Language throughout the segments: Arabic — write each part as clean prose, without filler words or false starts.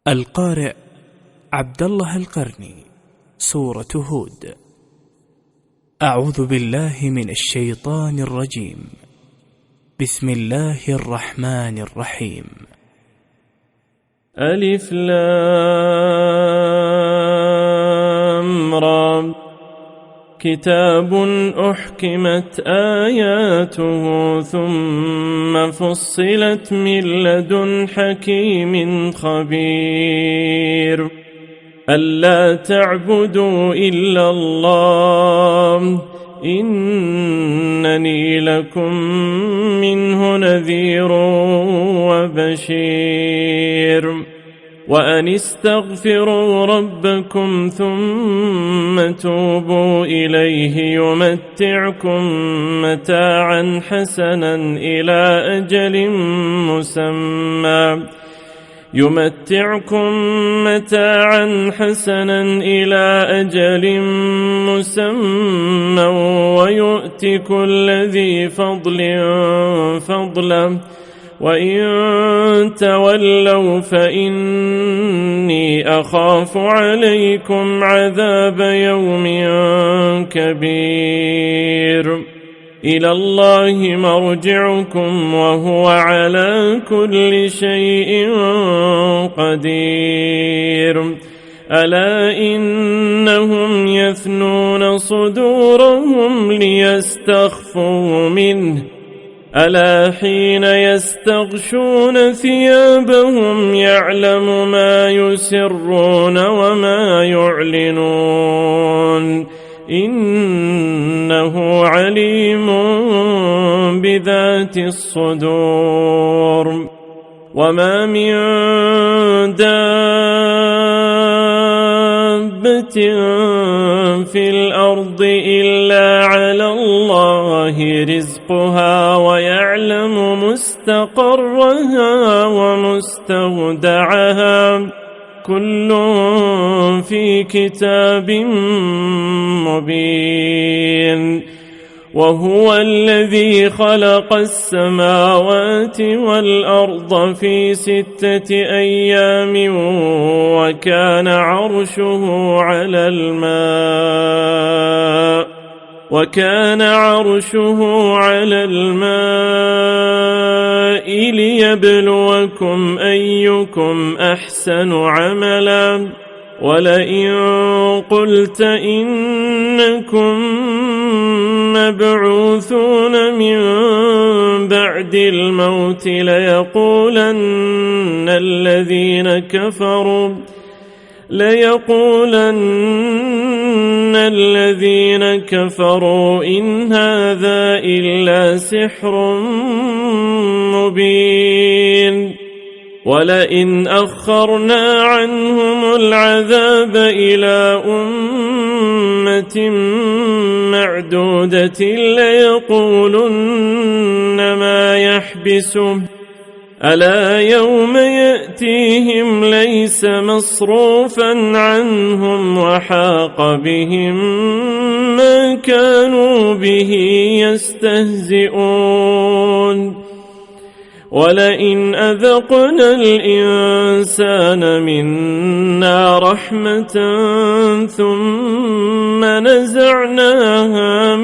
القارئ عبد الله القرني. سورة هود. أعوذ بالله من الشيطان الرجيم. بسم الله الرحمن الرحيم. ألف لام را. كتاب أحكمت آياته ثم فصلت من لدن حكيم خبير. ألا تعبدوا إلا الله إنني لكم منه نذير وبشير. وأن استغفروا ربكم ثم توبوا إليه يمتعكم متاعا حسنا إلى أجل مسمى ويؤت كل ذي فضل فضله وإن تولوا فإني أخاف عليكم عذاب يوم كبير. إلى الله مرجعكم وهو على كل شيء قدير. ألا إنهم يثنون صدورهم ليستخفوا منه ألا حين يستغشون ثيابهم يعلم ما يسرون وما يعلنون إنه عليم بذات الصدور. وما من دابة في الأرض إلا على الله رزقها ويعلم مستقرها ومستودعها كل في كتاب مبين. وهو الذي خلق السماوات والأرض في 6 أيام وكان عرشه على الماء ليبلوكم أيكم أحسن عملا. ولئن قلت إنكم مبعوثون من بعد الموت ليقولن الذين كفروا إن هذا إلا سحر مبين. ولئن أخرنا عنهم العذاب إلى أمة معدودة ليقولن ما يحبسه ألا يوم يأتيهم ليس مصروفا عنهم وحاق بهم ما كانوا به يستهزئون. ولئن أذقنا الإنسان منا رحمة ثم نزعناها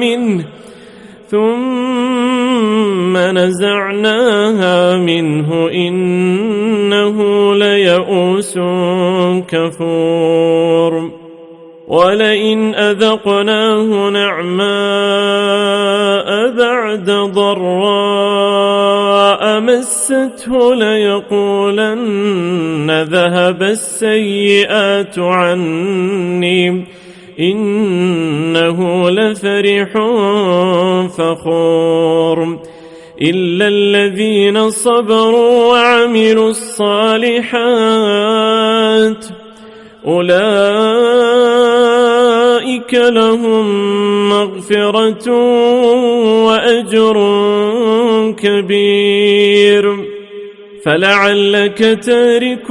منه إنه ليئوس كفور. ولئن أذقناه نعماء بعد ضراء مسته ليقولن ذهب السيئات عني إنه لفرح فخور. إلا الذين صبروا وعملوا الصالحات أولئك لهم مغفرة وأجر كبير. فلعلك تارك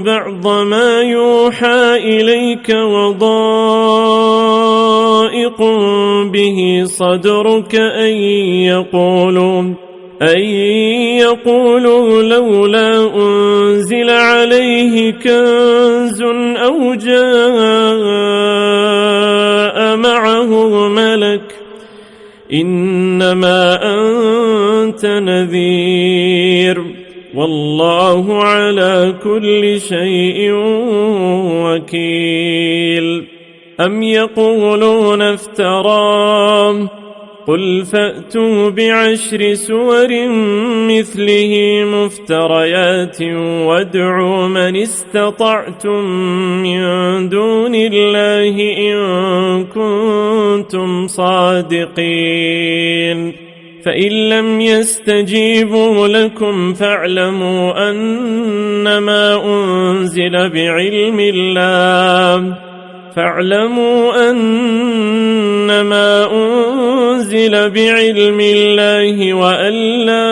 بعض ما يوحى إليك وضائق به صدرك أن أن يقولوا لولا أنزل عليه كنز أو جاء معه ملك إنما أنت نذير والله على كل شيء وكيل. أم يقولون افتراه قل فأتوا ب10 سور مثله مفتريات وادعوا من استطعتم من دون الله إن كنتم صادقين. فإن لم يستجيبوا لكم فاعلموا أنما أنزل بعلم الله وأن لا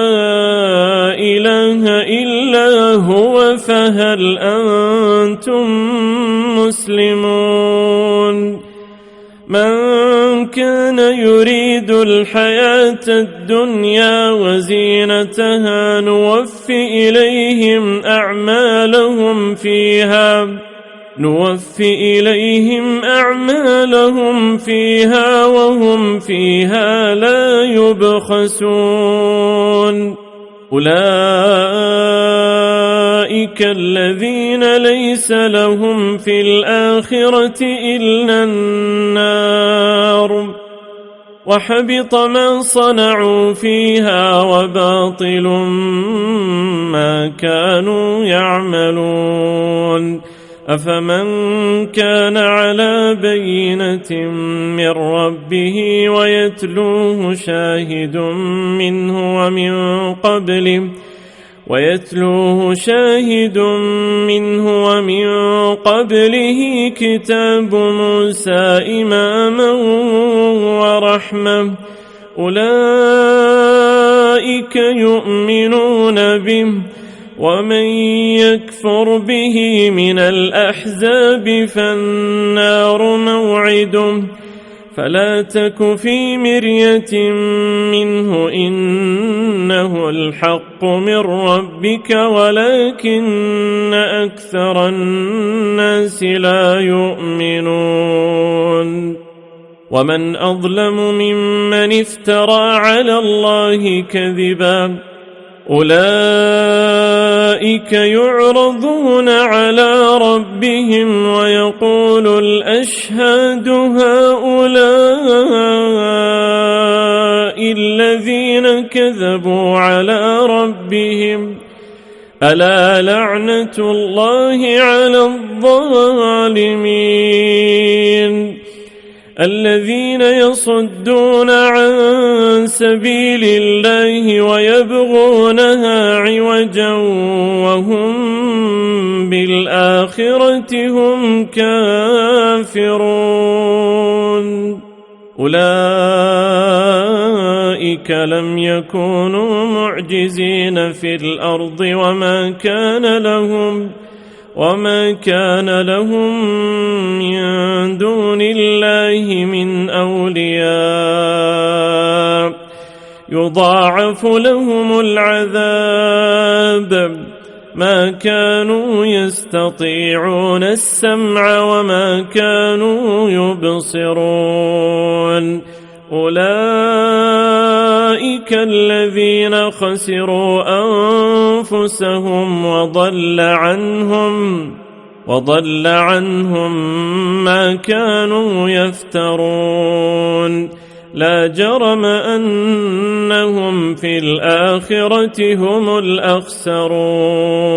إله إلا هو فهل أنتم مسلمون. من كان يريد الحياة الدنيا وزينتها نوفي إليهم أعمالهم فيها وهم فيها لا يبخسون. أولئك الذين ليس لهم في الآخرة إلا النار وحبط ما صنعوا فيها وباطل ما كانوا يعملون. أفمن كان على بينة من ربه ويتلوه شاهد منه ومن قبله كتاب موسى إماما ورحمة أولئك يؤمنون به ومن يكفر به من الأحزاب فالنار موعده فلا تك في مرية منه إنه الحق من ربك ولكن أكثر الناس لا يؤمنون. ومن أظلم ممن افترى على الله كذبا أولئك يعرضون على ربهم ويقول الأشهاد هؤلاء الذين كذبوا على ربهم ألا لعنة الله على الظالمين. الذين يصدون عن سبيل الله ويبغونها عوجا وهم بالآخرة هم كافرون. أولئك لم يكونوا معجزين في الأرض وما كان لهم من دون الله من أولياء يضاعف لهم العذاب ما كانوا يستطيعون السمع وما كانوا يبصرون. أولئك الذين خسروا أنفسهم وضل عنهم ما كانوا يفترون. لا جرم أنهم في الآخرة هم الأخسرون.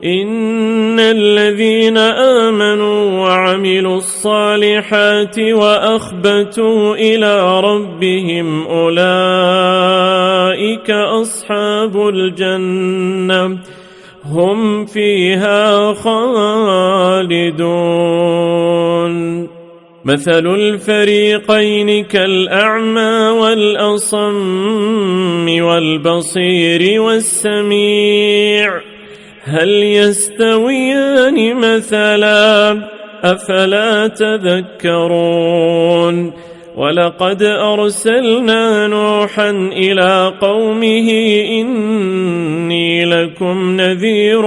إن الذين آمنوا وعملوا الصالحات وأخبتوا إلى ربهم أولئك أصحاب الجنة هم فيها خالدون. مثل الفريقين كالأعمى والأصم والبصير والسميع هل يستويان مثلا أفلا تذكرون. ولقد أرسلنا نوحا إلى قومه إني لكم نذير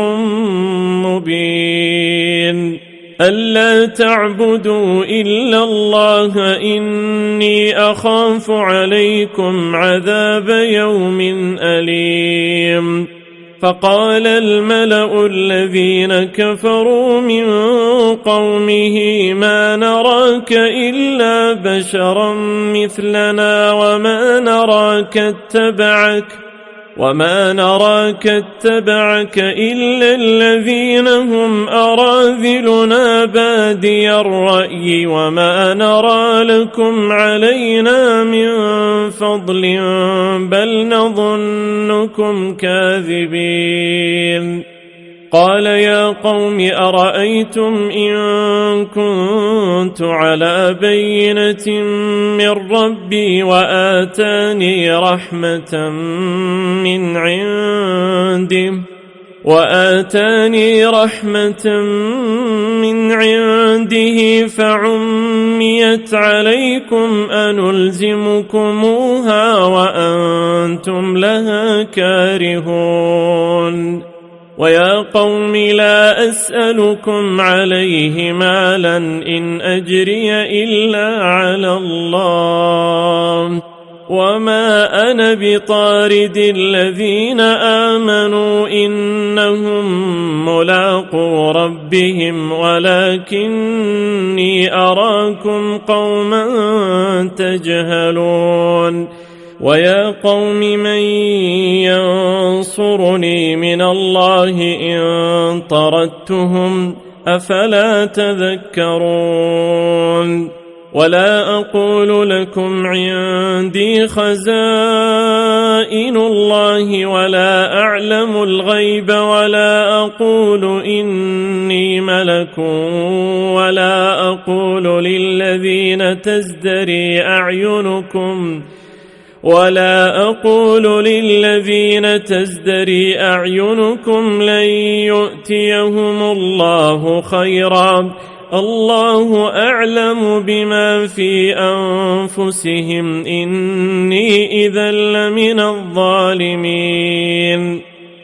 مبين ألا تعبدوا إلا الله إني أخاف عليكم عذاب يوم أليم فقال الملأ الذين كفروا من قومه ما نراك إلا بشرا مثلنا وما نراك اتبعك إلا الذين هم أراذلنا بادي الرأي وما نرى لكم علينا من فضل بل نظنكم كاذبين قال يا قوم أرأيتم إن كنت على بينة من ربي وآتاني رحمة من عنده فعميت عليكم أنلزمكموها وأنتم لها كارهون ويا قوم لا أسألكم عليه مالا إن أجري إلا على الله وما أنا بطارد الذين آمنوا إنهم ملاقو ربهم ولكني أراكم قوما تجهلون ويا قوم من ينصرني من الله إن طردتهم أفلا تذكرون ولا أقول لكم عندي خزائن الله ولا أعلم الغيب ولا أقول إني ملك ولا أقول للذين تزدري أعينكم لن يؤتيهم الله خيرا الله أعلم بما في أنفسهم إني إذا لمن الظالمين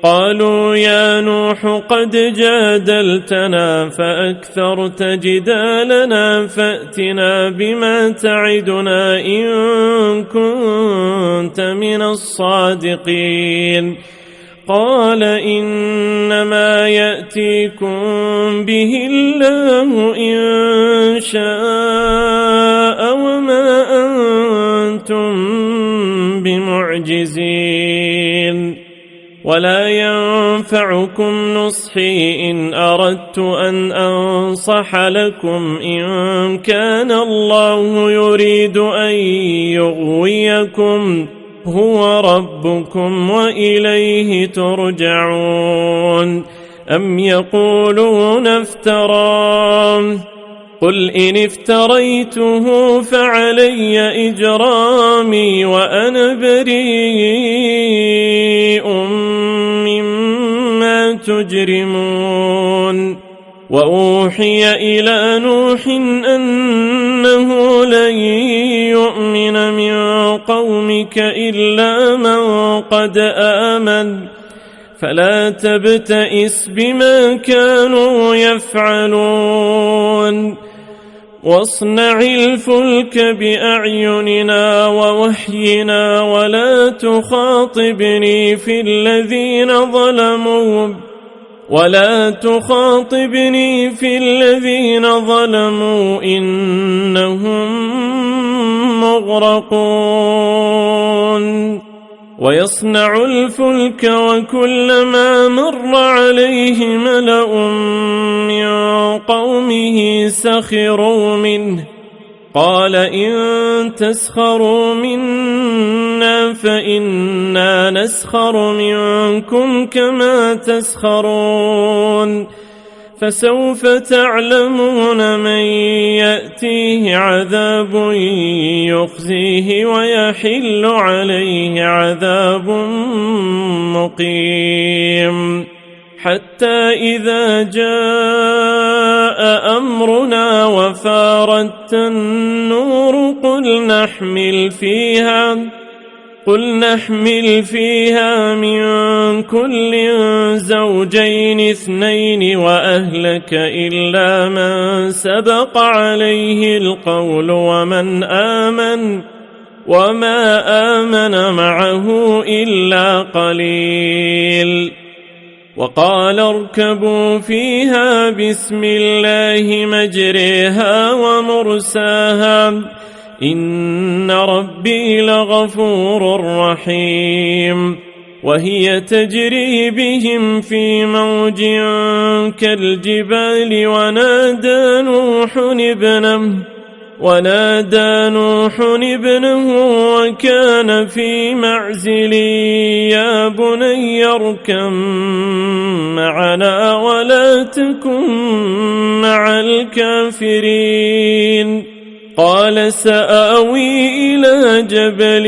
قالوا يا نوح قد جادلتنا فأكثرت جدالنا فأتنا بما تعدنا إن كنت من الصادقين قال إنما يأتيكم به الله إن شاء وما أنتم بمعجزين ولا ينفعكم نصحي إن أردت أن أنصح لكم إن كان الله يريد أن يغويكم هو ربكم وإليه ترجعون أم يقولون افتراه قل إن افتريته فعلي إجرامي وأنا بريء مما تجرمون وأوحي إلى نوح أنه لن يؤمن من قومك إلا من قد آمن فلا تبتئس بما كانوا يفعلون واصنع الفلك بأعيننا ووحينا ولا تخاطبني في الذين ظلموا إنهم مغرقون ويصنع الفلك وكلما مر عليه ملأ من قومه سخروا منه قال إن تسخروا منا فإنا نسخر منكم كما تسخرون فسوف تعلمون من يأتيه عذاب يخزيه ويحل عليه عذاب مقيم حتى إذا جاء أمرنا وفارت النور قل نحمل فيها من كل زوجين 2 وأهلك إلا من سبق عليه القول وما آمن معه إلا قليل. وقال اركبوا فيها بسم الله مجريها ومرساها إن ربي لغفور رحيم. وهي تجري بهم في موج كالجبال ونادى نوح ابنه وكان في معزل يا بني اركب معنا ولا تكن مع الكافرين. قال سآوي إلى جبل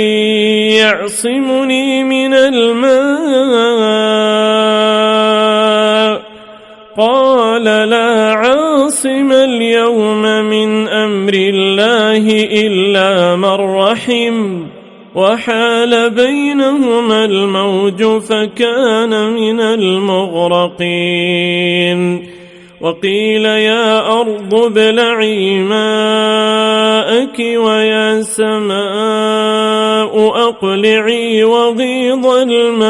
يعصمني من الماء قال لا عاصم اليوم من أمر الله إلا من رحم وحال بينهما الموج فكان من المغرقين. وقيل يا أرض ابلعي ماءك ويا سماء أقلعي وغيض الماء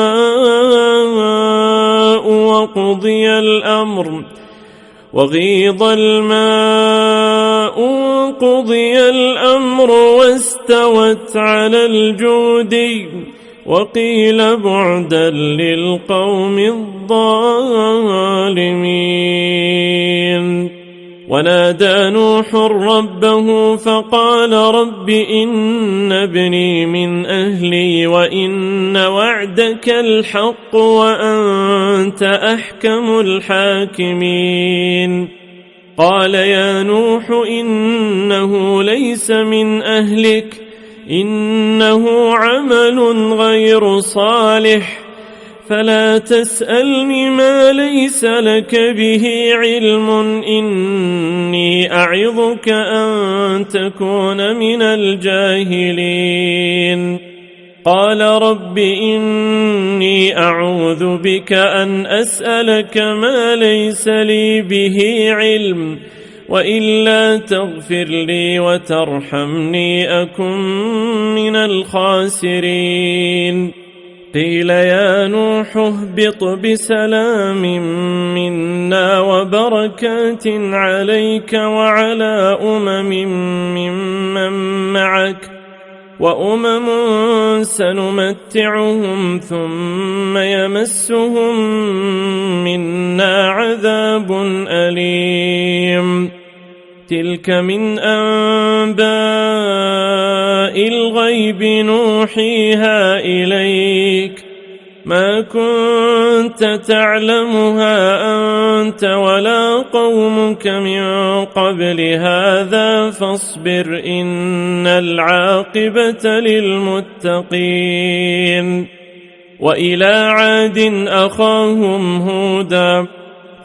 وقضي الأمر واستوت على الجودي وقيل بعدا للقوم الظالمين. ونادى نوح ربه فقال رب إن ابني من أهلي وإن وعدك الحق وأنت أحكم الحاكمين. قال يا نوح إنه ليس من أهلك إنه عمل غير صالح فلا تسألني ما ليس لك به علم إني أعظك أن تكون من الجاهلين. قال رب إني أعوذ بك أن أسألك ما ليس لي به علم وإلا تغفر لي وترحمني أكن من الخاسرين. قيل يا نوح اهبط بسلام منا وبركات عليك وعلى ممن معك وأمم سنمتعهم ثم يمسهم منا عذاب أليم. تلك من أنباء الغيب نوحيها إليك ما كنت تعلمها أنت ولا قومك من قبل هذا فاصبر إن العاقبة للمتقين. وإلى عاد أخاهم هودا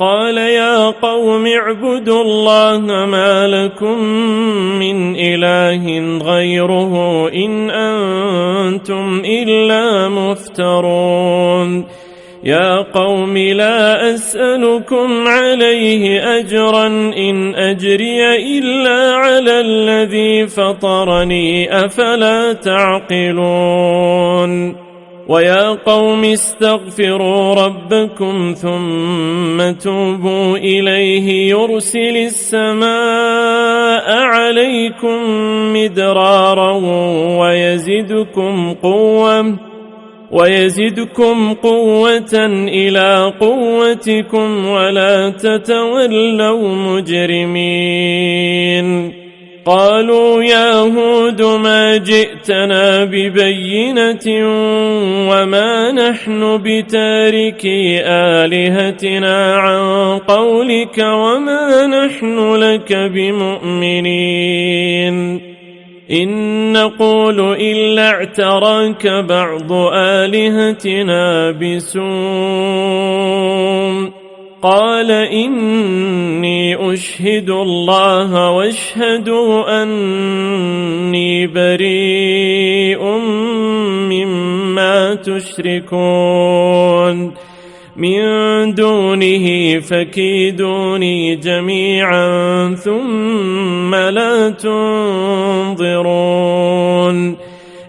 قال يا قوم اعبدوا الله ما لكم من إله غيره إن أنتم إلا مفترون. يا قوم لا أسألكم عليه أجرا إن أجري إلا على الذي فطرني أفلا تعقلون. ويا قوم استغفروا ربكم ثم توبوا إليه يرسل السماء عليكم مدرارا ويزدكم قوة إلى قوتكم ولا تتولوا مجرمين. قالوا يا هود ما جئتنا ببينة وما نحن بتاركي آلهتنا عن قولك وما نحن لك بمؤمنين. إن نقول إلا اعتراك بعض آلهتنا بسوء قال إني أشهد الله واشهدوا أني بريء مما تشركون من دونه فكيدوني جميعا ثم لا تنظرون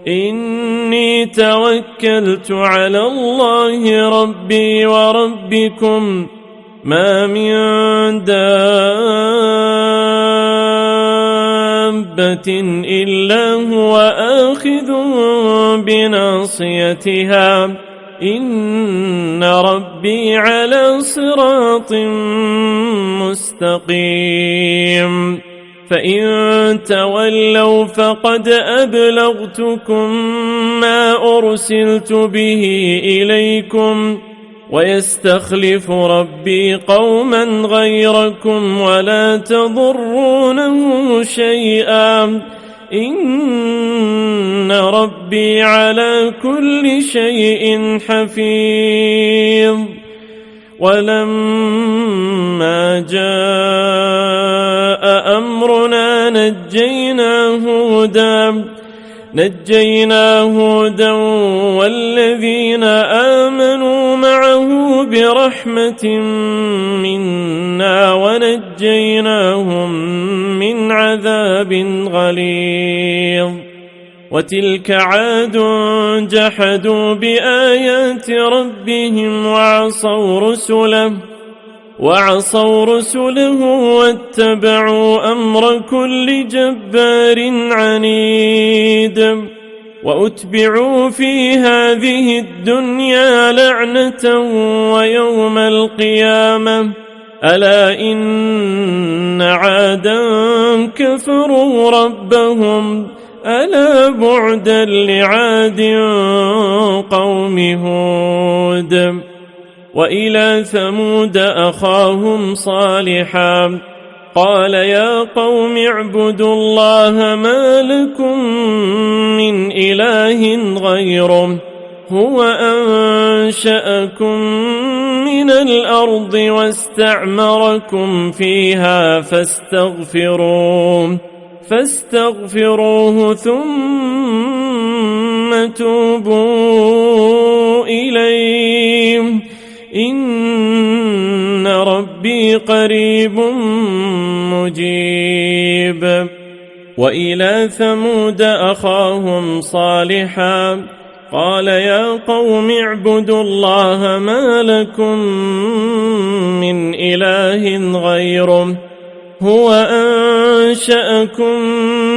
إني توكلت على الله ربي وربكم ما من دابة إلا هو آخذ بناصيتها إن ربي على صراط مستقيم فإن تولوا فقد أبلغتكم ما أرسلت به إليكم ويستخلف ربي قوما غيركم ولا تضرونه شيئا إن ربي على كل شيء حفيظ ولما جاء أمرنا نجينا هودا والذين آمنوا معه برحمة منا ونجيناهم من عذاب غليظ وتلك عاد جحدوا بآيات ربهم وعصوا رسله واتبعوا أمر كل جبار عنيد وأتبعوا في هذه الدنيا لعنة ويوم القيامة ألا إن عادا كفروا ربهم ألا بعدا لعاد قوم هود وإلى ثمود أخاهم صالحا قال يا قوم اعبدوا الله ما لكم من إله غيره هو أنشأكم من الأرض واستعمركم فيها فاستغفروه ثم توبوا إليه إن ربي قريب مجيب وإلى ثمود أخاهم صالحا قال يا قوم اعبدوا الله ما لكم من إله غيره هو أنشأكم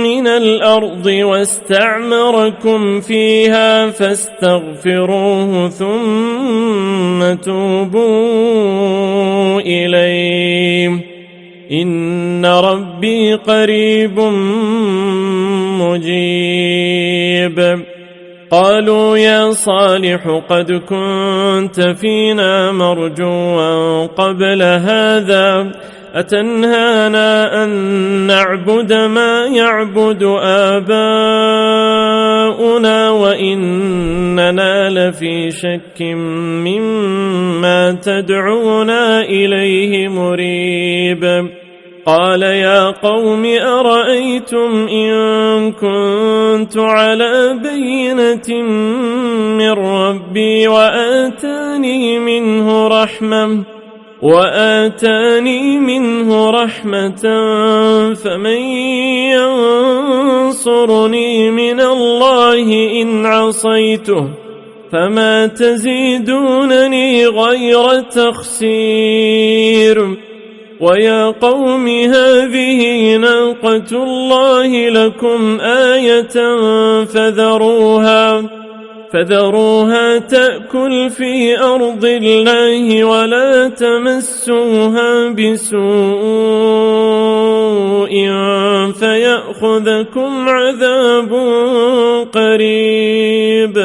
من الأرض واستعمركم فيها فاستغفروه ثم توبوا إليه إن ربي قريب مجيب قالوا يا صالح قد كنت فينا مرجوا قبل هذا أتنهانا أن نعبد ما يعبد آباؤنا وإننا لفي شك مما تدعونا إليه مريب قال يا قوم أرأيتم إن كنت على بينة من ربي وآتاني منه رحمة فمن ينصرني من الله إن عصيته فما تزيدونني غير تخسير ويا قوم هذه ناقة الله لكم آية فذروها تأكل في أرض الله ولا تمسوها بسوء فيأخذكم عذاب قريب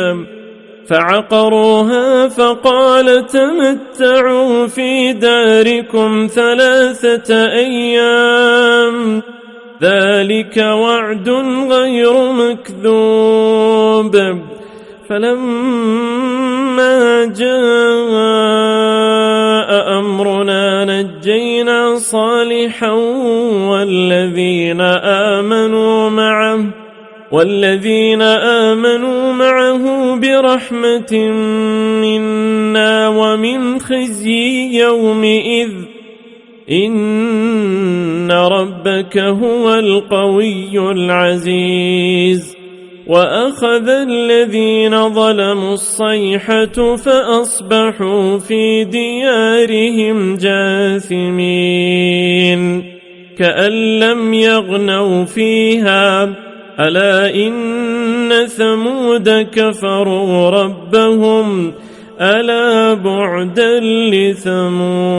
فعقروها فقال تمتعوا في داركم 3 أيام ذلك وعد غير مكذوب فلما جاء أمرنا نجينا صالحا والذين آمنوا معه برحمة منا ومن خزي يومئذ إن ربك هو القوي العزيز وأخذ الذين ظلموا الصيحة فأصبحوا في ديارهم جاثمين كأن لم يغنوا فيها ألا إن ثمود كفروا ربهم ألا بعدا لثمود